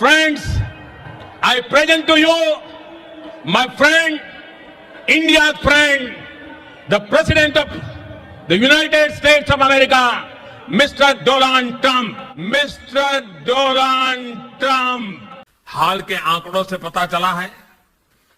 Friends, I present to you my friend, India's friend, the President of the United States of America, Mr. Donald Trump. Mr. Donald Trump. हाल के आंकड़ों से पता चला है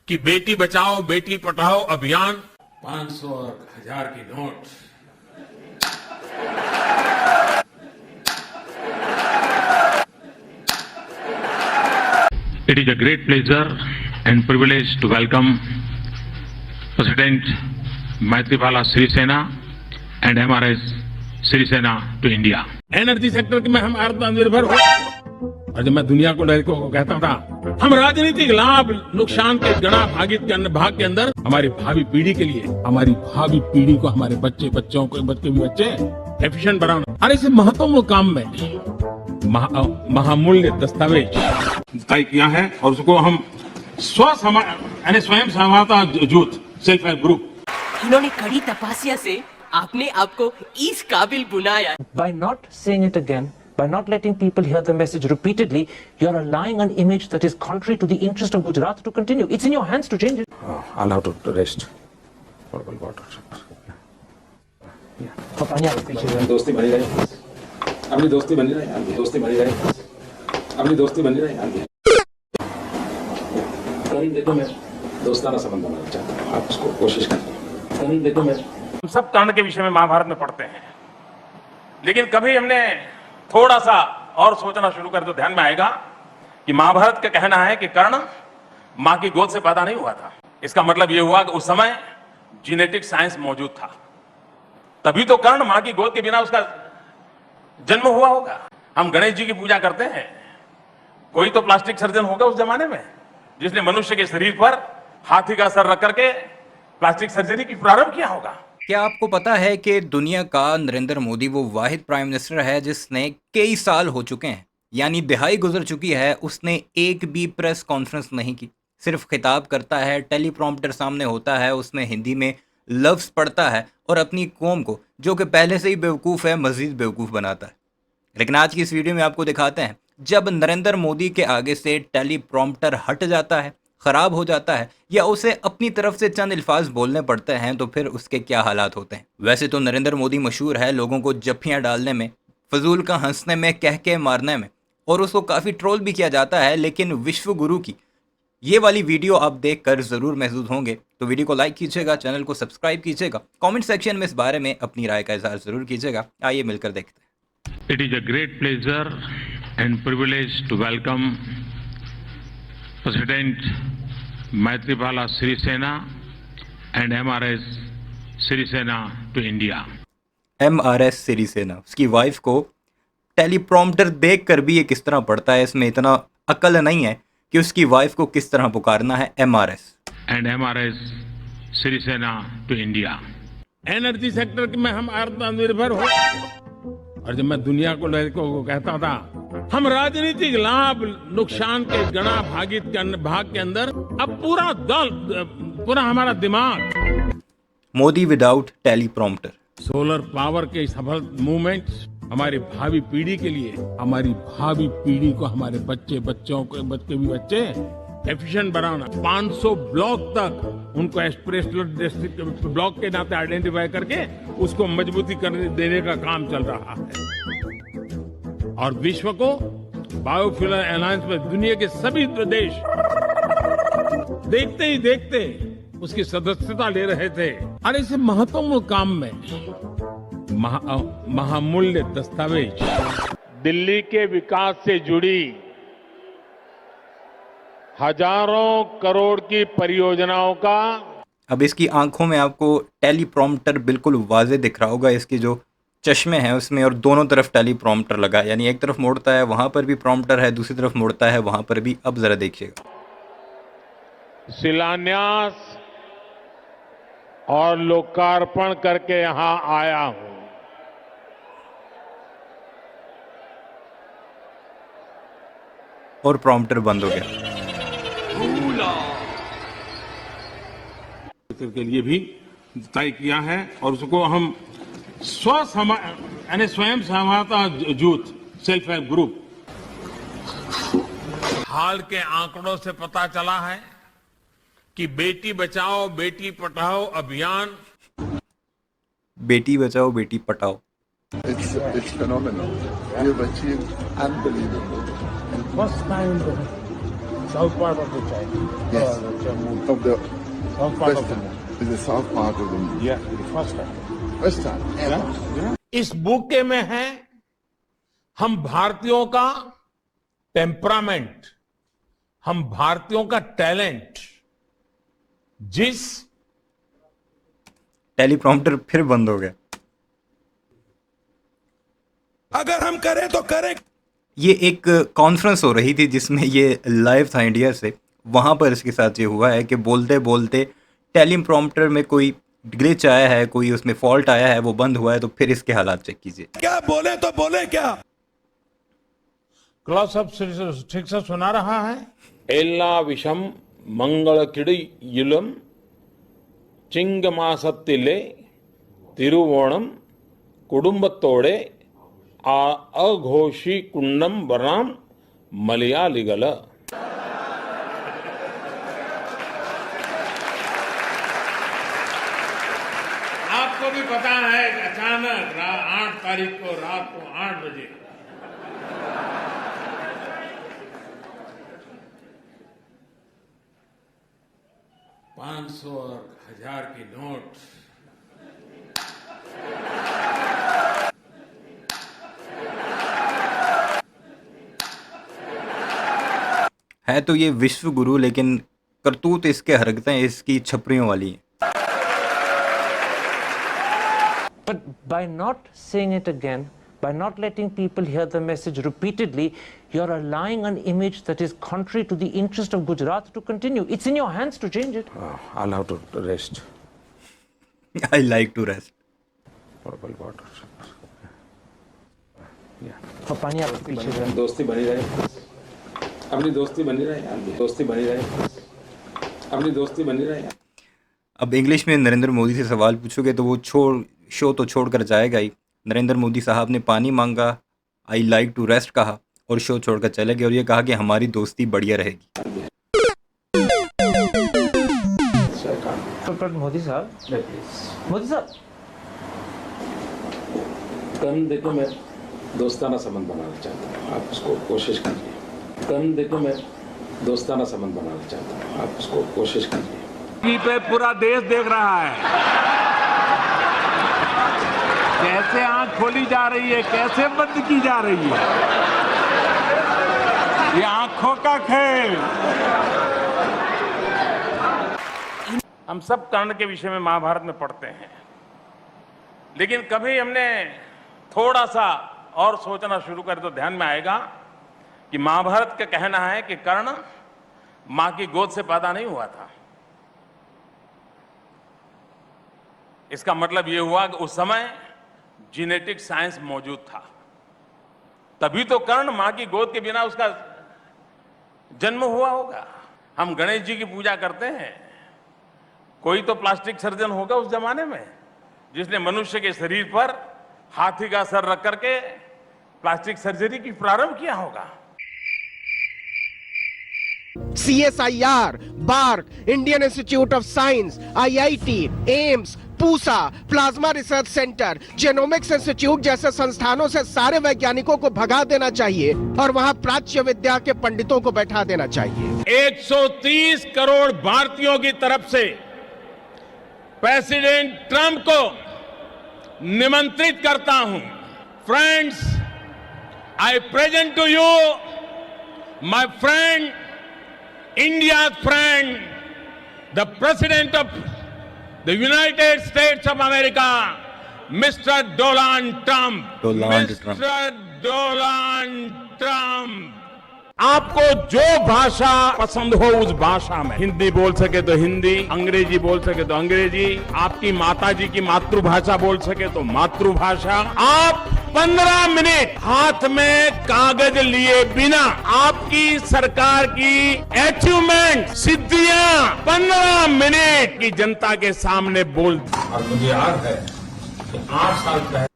कि बेटी बचाओ बेटी पढ़ाओ अभियान 500 और 1000 की note It is a great pleasure and privilege to welcome President Maithripala Sirisena and MRS Sirisena to India. Energy sector में हम आत्मनिर्भर हो और जब मैं दुनिया को कहता था हम राजनीतिक लाभ नुकसान के गणा भागित के भाग के अंदर हमारी भावी पीढ़ी के लिए हमारी भावी पीढ़ी को हमारे बच्चों को बच्चे एफिशिएंट बनाना और इस महत्वपूर्ण काम में महामूल्य दस्तावेज तय किया है और उसको हम स्वयं सहायता जुट सेल्फ हेल्प ग्रुप इन्होंने कड़ी तपस्या से आपने आपको इस काबिल बनाया. By not saying it again, by not letting people hear the message repeatedly, you're allowing an image that is contrary to the interest of Gujarat to continue. It's in your hands to change it. I'll have to rest. Portable water. दोस्ती बनी रहे. अपनी दोस्ती बनी रहे. दोस्ती बनी रहे. अपनी दोस्ती बनी रहे. देखो मैं दोस्ताना संबंध बनाना चाहता हूँ. आप उसको कोशिश करें. देखो मैं हम सब कर्ण के विषय में महाभारत में पढ़ते हैं, लेकिन कभी हमने थोड़ा सा और सोचना शुरू कर तो ध्यान में आएगा कि महाभारत का कहना है कि कर्ण मां की गोद से पैदा नहीं हुआ था. इसका मतलब यह हुआ कि उस समय जेनेटिक साइंस मौजूद था, तभी तो कर्ण मां की गोद के बिना उसका जन्म हुआ होगा. हम गणेश जी की पूजा करते हैं, कोई तो प्लास्टिक सर्जन होगा उस जमाने में जिसने मनुष्य के शरीर पर हाथी का सर रख करके प्लास्टिक सर्जरी की प्रारंभ किया होगा. क्या आपको पता है कि दुनिया का नरेंद्र मोदी वो वाहिद प्राइम मिनिस्टर है जिसने कई साल हो चुके हैं, यानी दिहाई गुजर चुकी है, उसने एक भी प्रेस कॉन्फ्रेंस नहीं की. सिर्फ खिताब करता है, टेलीप्रॉम्प्टर सामने होता है, उसमें हिंदी में लफ्ज़ पढ़ता है और अपनी कौम को जो कि पहले से ही बेवकूफ़ है मज़ीद बेवकूफ़ बनाता है. लेकिन आज की इस वीडियो में आपको दिखाते हैं जब नरेंद्र मोदी के आगे से टेलीप्रॉम्प्टर हट जाता है, ख़राब हो जाता है या उसे अपनी तरफ से चंद अल्फाज बोलने पड़ते हैं तो फिर उसके क्या हालात होते हैं. वैसे तो नरेंद्र मोदी मशहूर है लोगों को जफ्फियाँ डालने में, फजूल का हंसने में, कह के मारने में, और उसको काफ़ी ट्रोल भी किया जाता है. लेकिन विश्व गुरु की ये वाली वीडियो आप देख कर ज़रूर महसूस होंगे. तो वीडियो को लाइक कीजिएगा, चैनल को सब्सक्राइब कीजिएगा, कॉमेंट सेक्शन में इस बारे में अपनी राय का इजहार ज़रूर कीजिएगा. आइए मिलकर देखते हैं. It is a great pleasure and privilege to welcome President Maithripala Sirisena and MRS Sirisena to India. MRS Sirisena, उसकी वाइफ को टेलीप्रॉम्प्टर देख कर भी ये किस तरह पढ़ता है, इसमें इतना अकल नहीं है कि उसकी वाइफ को किस तरह पुकारना है. MRS And MRS Sirisena to India. Energy sector में हम आत्मनिर्भर हो और जब मैं दुनिया को कहता था हम राजनीतिक लाभ नुकसान के गणा भागित के भाग के अंदर अब पूरा हमारा दिमाग Modi without teleprompter. Solar power के सफल मूवमेंट हमारी भावी पीढ़ी के लिए हमारी भावी पीढ़ी को हमारे बच्चों को बच्चे एफिशिएंट बनाना. 500 ब्लॉक तक उनको एस्पिरेशनल डिस्ट्रिक्ट ब्लॉक के नाते आइडेंटिफाई करके उसको मजबूती करने देने का काम चल रहा है. और विश्व को बायोफ्यूल अलायंस में दुनिया के सभी देश देखते ही देखते उसकी सदस्यता ले रहे थे. और इस महत्वपूर्ण काम में महामूल्य दस्तावेज दिल्ली के विकास से जुड़ी हजारों करोड़ की परियोजनाओं का. अब इसकी आंखों में आपको टेलीप्रॉम्प्टर बिल्कुल वाज़े दिख रहा होगा. इसकी जो चश्मे हैं उसमें और दोनों तरफ टेलीप्रॉम्प्टर लगा है, यानी एक तरफ मोड़ता है वहां पर भी प्रॉम्प्टर है, दूसरी तरफ मोड़ता है वहां पर भी. अब जरा देखिएगा. शिलान्यास और लोकार्पण करके यहां आया हूं. और प्रॉम्प्टर बंद हो गया. के लिए भी तय किया है और उसको हम स्वयं सहायता जुट सेल्फ हेल्प ग्रुप हाल के आंकड़ों से पता चला है कि बेटी बचाओ बेटी पढ़ाओ अभियान Beti Bachao Beti Padhao. It's phenomenal. You've achieved unbelievable. First time in the south part of the China. Yes. Jammu. Of the South part of the western, is the south part of India. Yeah, the first time. First time ever. इस bouquet में है हम भारतीयों का temperament, हम भारतीयों का talent, जिस टेलीप्रॉम्प्टर फिर बंद हो गया। अगर हम करें तो करें। ये एक कॉन्फ्रेंस हो रही थी जिसमें ये लाइव था इंडिया से। वहाँ पर इसके साथ ये हुआ है कि बोलते बोलते टेलीप्रॉम्प्टर में कोई ग्लिच आया है, कोई उसमें फॉल्ट आया है, वो बंद हुआ है। तो फिर इसके हालात चेक कीजिए। क्या बोले तो बोले क्या। क्लास अब ठीक से सुना रहा है। एल्ला विषम मंगल किड़ियुलम चिंगमासत्तिले तिरुवोणम कुडुंबत्तोड़े अघोषी कुंडम वराम मलयालिगल। आपको भी पता है कि अचानक 8 तारीख को रात को 8 बजे $500 और 1000 की नोट है तो ये विश्व गुरु, लेकिन करतूत इसके हरकतें इसकी छपरियों वाली हैं। But by not saying it again, by not letting people hear the message repeatedly, you're allowing an image that is contrary to the interest of Gujarat to continue. It's in your hands to change it. I'll have to rest. I like to rest. Purple water. और पानी आपके पीछे है। दोस्ती बनी रहे, अपनी दोस्ती बनी रहे यार, दोस्ती बनी रहे, अपनी दोस्ती बनी रहे यार। अब इंग्लिश में नरेंद्र मोदी से सवाल पूछोगे तो वो शो तो छोड़कर जाएगा ही। नरेंद्र मोदी साहब ने पानी मांगा, आई लाइक टू रेस्ट कहा और शो छोड़कर चले गए और ये कहा कि हमारी दोस्ती बढ़िया रहेगी। पर मोदी साहब, मोदी साहब, कम देखो, मैं दोस्ताना संबंध बनाना चाहता हूँ, आप उसको कोशिश कीजिए। कम देखो, मैं दोस्ताना संबंध बनाना चाहता हूँ, आप उसको कोशिश कीजिए। पे पूरा देश देख रहा है कैसे आंख खोली जा रही है, कैसे बंद की जा रही है। ये आंखों का खेल। हम सब कर्ण के विषय में महाभारत में पढ़ते हैं, लेकिन कभी हमने थोड़ा सा और सोचना शुरू करें तो ध्यान में आएगा कि महाभारत का कहना है कि कर्ण मां की गोद से पैदा नहीं हुआ था। इसका मतलब यह हुआ कि उस समय जीनेटिक साइंस मौजूद था, तभी तो कर्ण मां की गोद के बिना उसका जन्म हुआ होगा। हम गणेश जी की पूजा करते हैं, कोई तो प्लास्टिक सर्जन होगा उस जमाने में जिसने मनुष्य के शरीर पर हाथी का सर रख करके प्लास्टिक सर्जरी की प्रारंभ किया होगा। CSIR, BARC, Indian Institute of Science, IIT, AIIMS, Pusa, plasma research centre, genomics institute जैसे संस्थानों से सारे वैज्ञानिकों को भगा देना चाहिए और वहां प्राच्य विद्या के पंडितों को बैठा देना चाहिए। 130 करोड़ भारतीयों की तरफ से प्रेसिडेंट ट्रंप को निमंत्रित करता हूं। Friends, I present to you my friend, India's friend, the President of the United States of America, Mr. Donald Trump. Mr. Donald Trump. आपको जो भाषा पसंद हो उस भाषा में, हिंदी बोल सके तो हिंदी, अंग्रेजी बोल सके तो अंग्रेजी, आपकी माताजी की मातृभाषा बोल सके तो मातृभाषा। आप 15 मिनट हाथ में कागज लिए बिना आपकी सरकार की अचीवमेंट, सिद्धियां 15 मिनट की जनता के सामने बोल दी। और मुझे याद है कि 8 साल पहले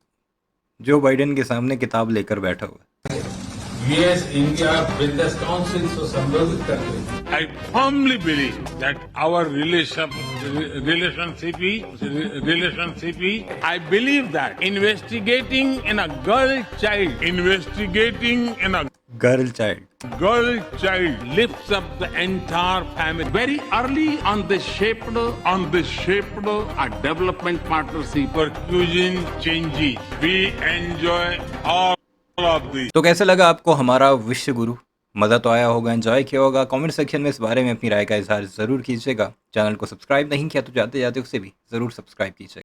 जो बाइडेन के सामने किताब लेकर बैठा हुआ। यूएस इंडिया बिजनेस काउंसिल को संबोधित करते हैं I firmly believe that our relationship I believe that investigating in a girl child girl child lifts up the entire family. Very early on they shaped a development partnership for cuisine changes. We enjoy all of these. तो कैसा लगा आपको हमारा विश्व गुरु? मज़ा तो आया होगा, एंजॉय किया होगा। कमेंट सेक्शन में इस बारे में अपनी राय का इजहार ज़रूर कीजिएगा। चैनल को सब्सक्राइब नहीं किया तो जाते जाते उसे भी ज़रूर सब्सक्राइब कीजिएगा।